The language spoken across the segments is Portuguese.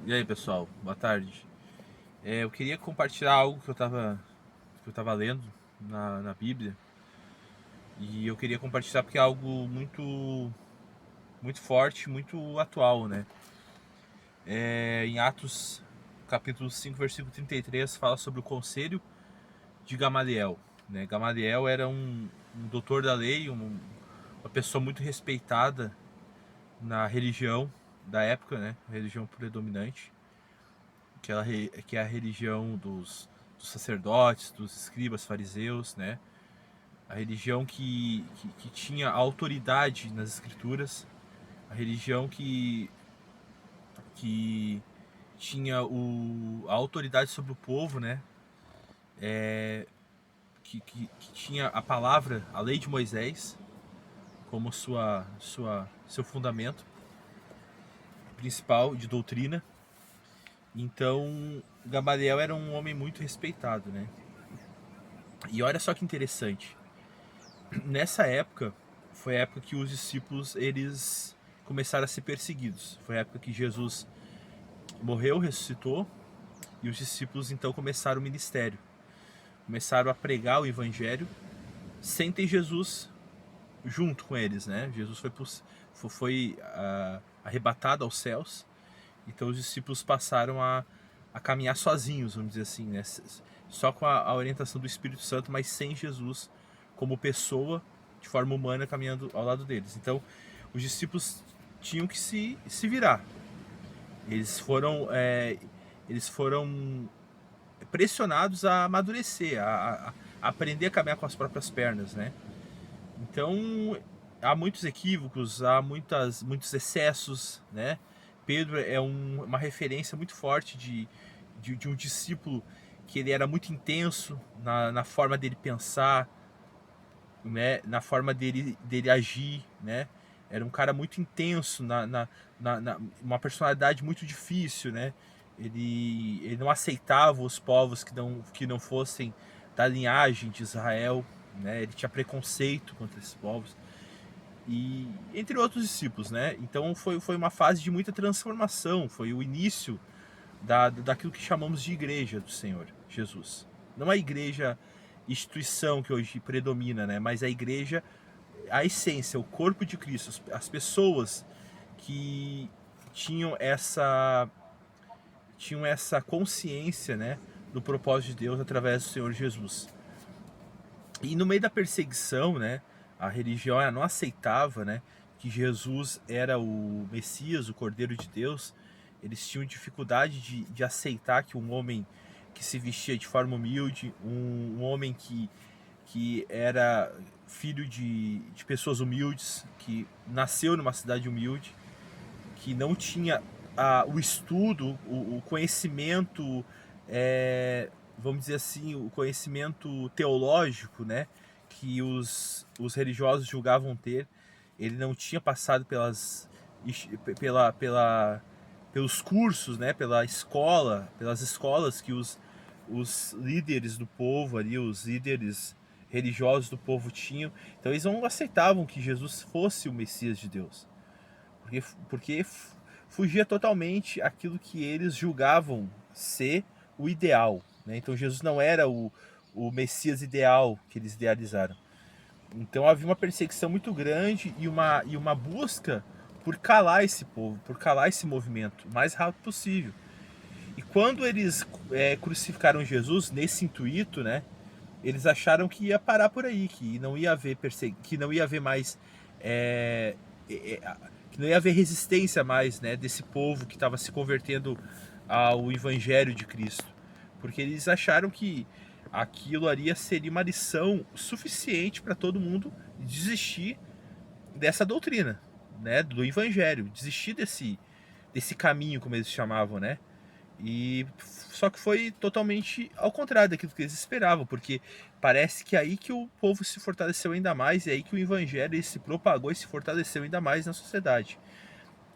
E aí, pessoal, boa tarde. Eu queria compartilhar algo que eu tava lendo na Bíblia, e eu queria compartilhar porque é algo muito forte, muito atual, né? Em Atos, capítulo 5, versículo 33, fala sobre o conselho de Gamaliel, né? Gamaliel era um doutor da lei, uma pessoa muito respeitada na religião da época, né? A religião predominante. Que é a religião dos sacerdotes, dos escribas, fariseus, né? A religião que tinha autoridade nas escrituras, a religião que tinha a autoridade sobre o povo, né? Que tinha a palavra, a lei de Moisés, como seu fundamento principal de doutrina. Então, Gamaliel era um homem muito respeitado, né? E olha só que interessante. Nessa época, foi a época que os discípulos eles começaram a ser perseguidos. Foi a época que Jesus morreu, ressuscitou, e os discípulos então começaram o ministério. Começaram a pregar o evangelho sem ter Jesus junto com eles, né? Jesus foi arrebatado aos céus, então os discípulos passaram a caminhar sozinhos, vamos dizer assim, né? Só com a orientação do Espírito Santo, mas sem Jesus como pessoa, de forma humana, caminhando ao lado deles. Então, os discípulos tinham que se virar. Eles foram, é, eles foram pressionados a amadurecer, a aprender a caminhar com as próprias pernas, né? Então, há muitos equívocos, há muitos excessos, né? Pedro é uma referência muito forte de um discípulo que ele era muito intenso na forma dele pensar, né? Na forma dele agir, né? Era um cara muito intenso, uma personalidade muito difícil, né? Ele não aceitava os povos que não fossem da linhagem de Israel, né? Ele tinha preconceito contra esses povos, e entre outros discípulos, né? Então foi uma fase de muita transformação, foi o início daquilo que chamamos de igreja do Senhor Jesus. Não a igreja instituição que hoje predomina, né? Mas a igreja, a essência, o corpo de Cristo, as pessoas que tinham essa tinham essa consciência, né, do propósito de Deus através do Senhor Jesus. E no meio da perseguição, né, a religião ela não aceitava, né, que Jesus era o Messias, o Cordeiro de Deus. Eles tinham dificuldade de aceitar que um homem que se vestia de forma humilde, um homem que era filho de pessoas humildes, que nasceu numa cidade humilde, que não tinha o estudo, o conhecimento, vamos dizer assim, o conhecimento teológico, né, que os religiosos julgavam ter. Ele não tinha passado pela, pela, pelos cursos, né, pelas escolas que os líderes do povo ali, os líderes religiosos do povo tinham. Então eles não aceitavam que Jesus fosse o Messias de Deus, porque fugia totalmente aquilo que eles julgavam ser o ideal, né? Então Jesus não era o Messias ideal que eles idealizaram. Então havia uma perseguição muito grande e uma busca por calar esse povo, por calar esse movimento o mais rápido possível. E quando eles crucificaram Jesus nesse intuito, né, eles acharam que ia parar por aí, que não ia haver que não ia haver mais é, é, que não ia haver resistência mais, né, desse povo que estava se convertendo ao evangelho de Cristo, porque eles acharam que aquilo ali seria uma lição suficiente para todo mundo desistir dessa doutrina, né, do evangelho, desistir desse caminho, como eles chamavam, né? E só que foi totalmente ao contrário daquilo que eles esperavam, porque parece que é aí que o povo se fortaleceu ainda mais, e é aí que o evangelho ele se propagou e se fortaleceu ainda mais na sociedade.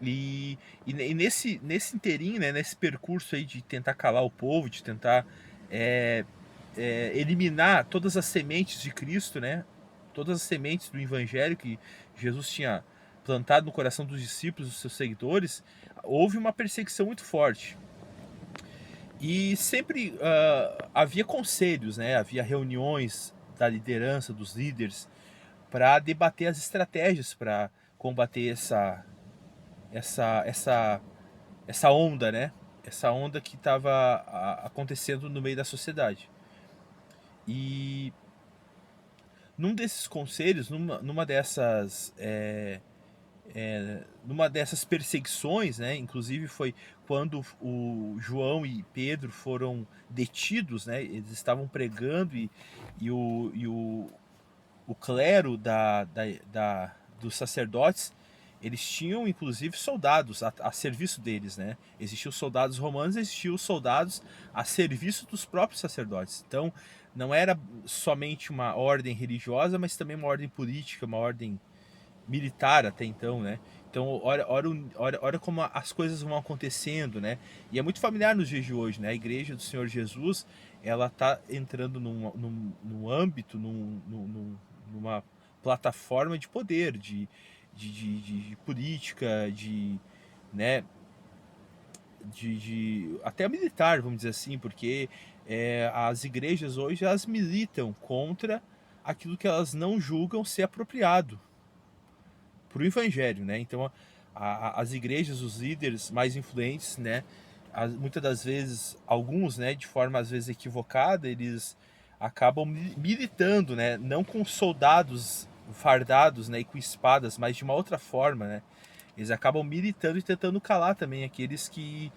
E nesse inteirinho, né, nesse percurso aí de tentar calar o povo, de tentar é, eliminar todas as sementes de Cristo, né, todas as sementes do evangelho que Jesus tinha plantado no coração dos discípulos, dos seus seguidores, houve uma perseguição muito forte. E sempre havia conselhos, né? Havia reuniões da liderança, dos líderes, para debater as estratégias para combater essa onda, né? Essa onda que estava acontecendo no meio da sociedade. E num desses conselhos, numa dessas perseguições, né? Inclusive foi quando o João e Pedro foram detidos, né? Eles estavam pregando o clero dos sacerdotes, eles tinham inclusive soldados a serviço deles, né? Existiam os soldados romanos, existiam os soldados a serviço dos próprios sacerdotes. Então não era somente uma ordem religiosa, mas também uma ordem política, uma ordem militar até então, né? Então, olha como as coisas vão acontecendo, né? E é muito familiar nos dias de hoje, né? A Igreja do Senhor Jesus, ela tá entrando num âmbito, numa plataforma de poder, de política, né? Até militar, vamos dizer assim, porque as igrejas hoje, elas militam contra aquilo que elas não julgam ser apropriado para o evangelho, né? Então as igrejas, os líderes mais influentes, né? Muitas das vezes, alguns, né? De forma às vezes equivocada, eles acabam militando, né? Não com soldados fardados, né? E com espadas, mas de uma outra forma, né? Eles acabam militando e tentando calar também aqueles que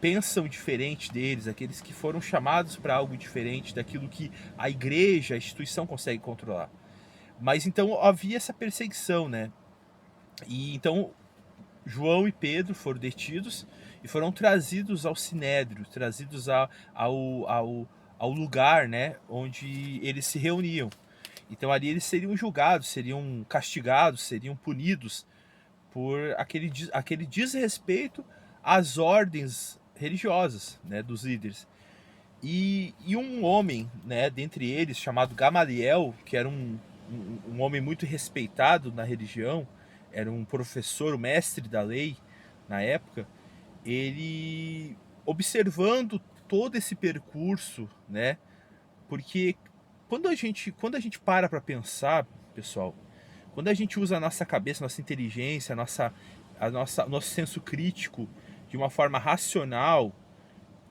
pensam diferente deles, aqueles que foram chamados para algo diferente daquilo que a igreja, a instituição consegue controlar. Mas então havia essa perseguição, né? E então João e Pedro foram detidos e foram trazidos ao Sinédrio, trazidos ao lugar, né, onde eles se reuniam. Então ali eles seriam julgados, seriam castigados, seriam punidos por aquele desrespeito às ordens religiosas, né, dos líderes. E um homem, né, dentre eles, chamado Gamaliel, que era um homem muito respeitado na religião, era um professor, um mestre da lei na época, ele, observando todo esse percurso, né, porque quando a gente para pensar, pessoal, quando a gente usa a nossa cabeça, nossa inteligência, nosso senso crítico de uma forma racional,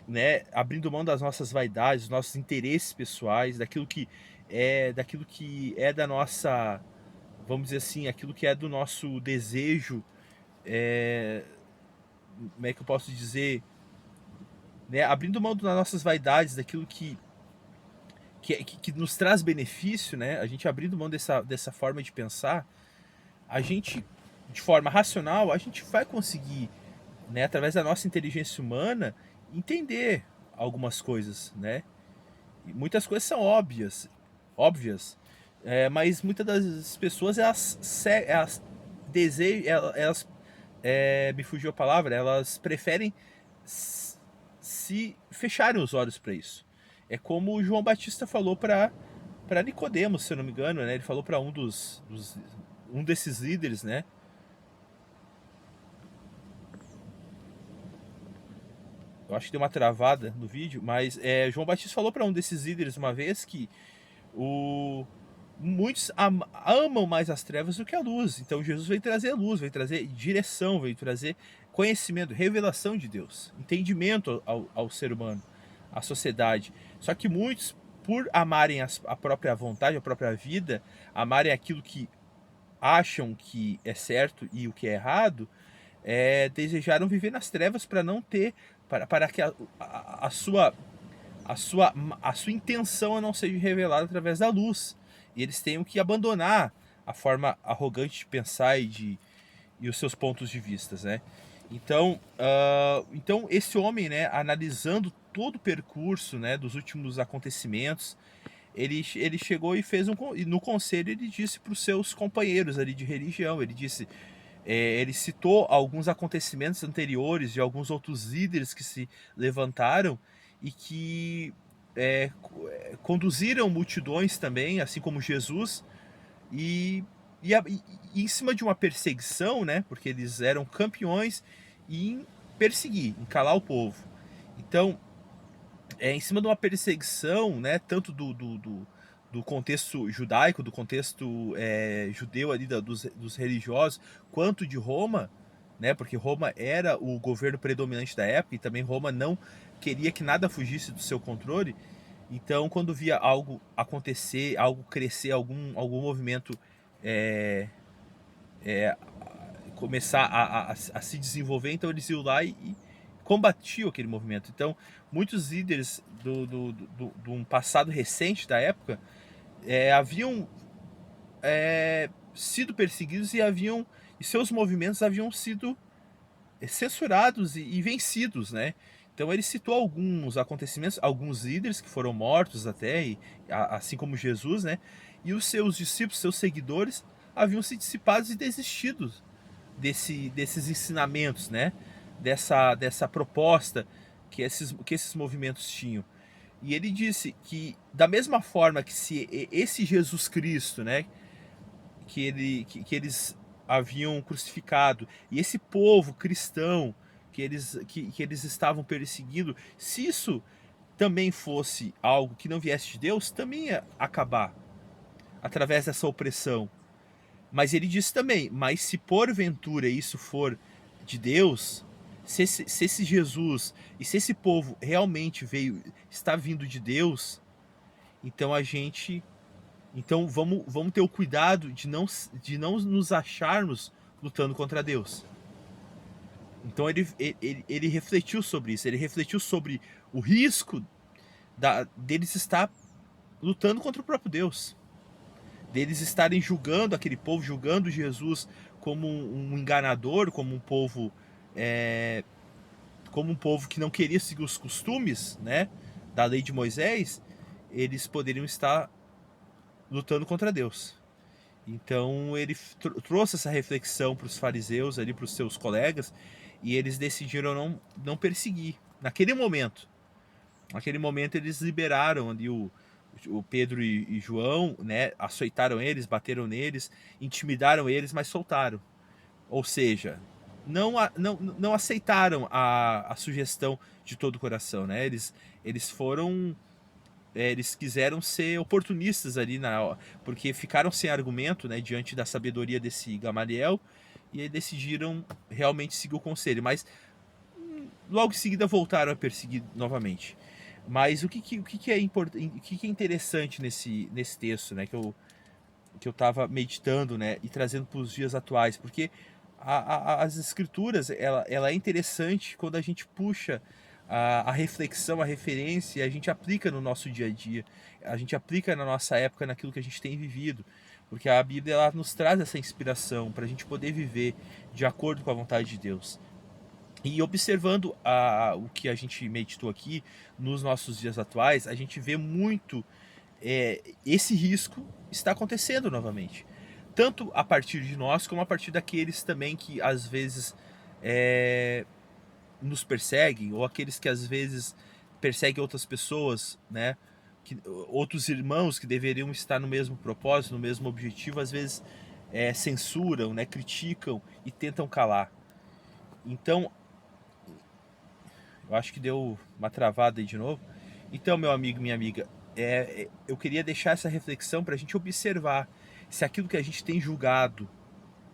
né, abrindo mão das nossas vaidades, dos nossos interesses pessoais, daquilo que é da nossa, vamos dizer assim, aquilo que é do nosso desejo, como é que eu posso dizer, né, abrindo mão das nossas vaidades, daquilo que nos traz benefício, né, a gente abrindo mão dessa forma de pensar, a gente, de forma racional, a gente vai conseguir, né, através da nossa inteligência humana, entender algumas coisas, né? E muitas coisas são óbvias, mas muitas das pessoas elas desejam, me fugiu a palavra, elas preferem se fecharem os olhos para isso. É como o João Batista falou para Nicodemos, se eu não me engano, né? Ele falou para um desses líderes, né? Eu acho que deu uma travada no vídeo, mas João Batista falou para um desses líderes uma vez que muitos amam mais as trevas do que a luz. Então Jesus veio trazer luz, veio trazer direção, veio trazer conhecimento, revelação de Deus, entendimento ao ser humano, à sociedade. Só que muitos, por amarem a própria vontade, a própria vida, amarem aquilo que acham que é certo e o que é errado, desejaram viver nas trevas para não ter, para que a sua intenção não seja revelada através da luz. E eles tenham que abandonar a forma arrogante de pensar e os seus pontos de vista, né? Então esse homem, né, analisando todo o percurso, né, dos últimos acontecimentos, ele chegou e fez e no conselho ele disse para os seus companheiros ali de religião, ele citou alguns acontecimentos anteriores de alguns outros líderes que se levantaram e que conduziram multidões também, assim como Jesus, e E em cima de uma perseguição, né? Porque eles eram campeões em perseguir, em calar o povo. Então, em cima de uma perseguição, né? Tanto do contexto judaico, do contexto judeu ali, dos religiosos, quanto de Roma, né? Porque Roma era o governo predominante da época e também Roma não queria que nada fugisse do seu controle. Então, quando via algo acontecer, algo crescer, algum movimento começar a se desenvolver, então eles iam lá e combatiam aquele movimento. Então, muitos líderes de um passado recente da época haviam sido perseguidos e seus movimentos haviam sido censurados e vencidos, né? Então ele citou alguns acontecimentos, alguns líderes que foram mortos até, assim como Jesus, né? E os seus discípulos, seus seguidores, haviam se dissipado e desistido desses ensinamentos, né? Dessa proposta que esses movimentos tinham. E ele disse que, da mesma forma que se esse Jesus Cristo, né? Que eles haviam crucificado, e esse povo cristão que eles estavam perseguindo, se isso também fosse algo que não viesse de Deus, também ia acabar através dessa opressão. Mas ele disse também, mas se porventura isso for de Deus, se esse Jesus e se esse povo realmente está vindo de Deus, então vamos ter o cuidado de não nos acharmos lutando contra Deus. Então ele refletiu sobre isso, ele refletiu sobre o risco deles estar lutando contra o próprio Deus, deles estarem julgando aquele povo, julgando Jesus como um enganador, como um povo que não queria seguir os costumes, né, da lei de Moisés. Eles poderiam estar lutando contra Deus. Então ele trouxe essa reflexão para os fariseus, ali para os seus colegas, e eles decidiram não perseguir. Naquele momento eles liberaram ali o Pedro e João, né? Açoitaram eles, bateram neles, intimidaram eles, mas soltaram. Ou seja, não aceitaram a sugestão de todo o coração, né? Eles foram eles quiseram ser oportunistas ali, porque ficaram sem argumento, né, diante da sabedoria desse Gamaliel, e aí decidiram realmente seguir o conselho. Mas logo em seguida voltaram a perseguir novamente. Mas o que é interessante nesse texto, né, que eu estava meditando, né, e trazendo para os dias atuais, porque as escrituras ela é interessante quando a gente puxa a reflexão, a referência, e a gente aplica no nosso dia a dia, a gente aplica na nossa época, naquilo que a gente tem vivido, porque a Bíblia ela nos traz essa inspiração para a gente poder viver de acordo com a vontade de Deus. E observando o que a gente meditou aqui nos nossos dias atuais, a gente vê muito esse risco está acontecendo novamente. Tanto a partir de nós, como a partir daqueles também que às vezes nos perseguem, ou aqueles que às vezes perseguem outras pessoas, né? Outros irmãos que deveriam estar no mesmo propósito, no mesmo objetivo, às vezes censuram, né? Criticam e tentam calar. Então, eu acho que deu uma travada aí de novo. Então, meu amigo, minha amiga, eu queria deixar essa reflexão para a gente observar se aquilo que a gente tem julgado,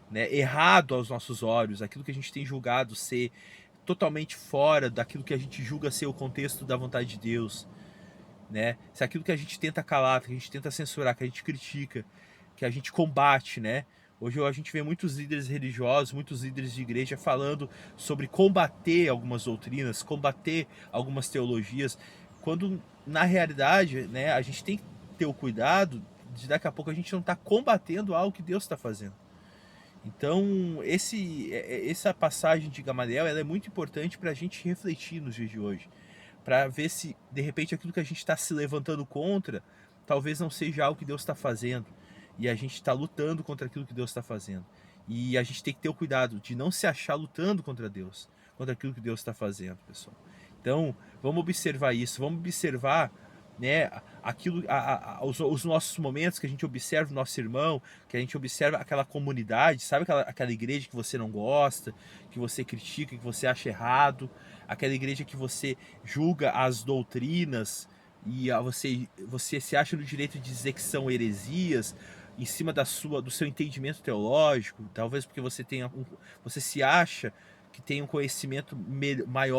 né, errado aos nossos olhos, aquilo que a gente tem julgado ser totalmente fora daquilo que a gente julga ser o contexto da vontade de Deus, né, se aquilo que a gente tenta calar, que a gente tenta censurar, que a gente critica, que a gente combate, né. Hoje a gente vê muitos líderes religiosos, muitos líderes de igreja falando sobre combater algumas doutrinas, combater algumas teologias, quando na realidade, né, a gente tem que ter o cuidado de daqui a pouco a gente não estar combatendo algo que Deus está fazendo. Então essa passagem de Gamaliel ela é muito importante para a gente refletir nos dias de hoje, para ver se de repente aquilo que a gente está se levantando contra talvez não seja algo que Deus está fazendo, e a gente está lutando contra aquilo que Deus está fazendo. E a gente tem que ter o cuidado de não se achar lutando contra Deus, contra aquilo que Deus está fazendo, pessoal. Então, vamos observar isso, vamos observar né? Os nossos momentos que a gente observa o nosso irmão, que a gente observa aquela comunidade, sabe aquela igreja que você não gosta, que você critica, que você acha errado, aquela igreja que você julga as doutrinas e você se acha no direito de dizer que são heresias em cima do seu entendimento teológico, talvez porque você se acha que tem um conhecimento maior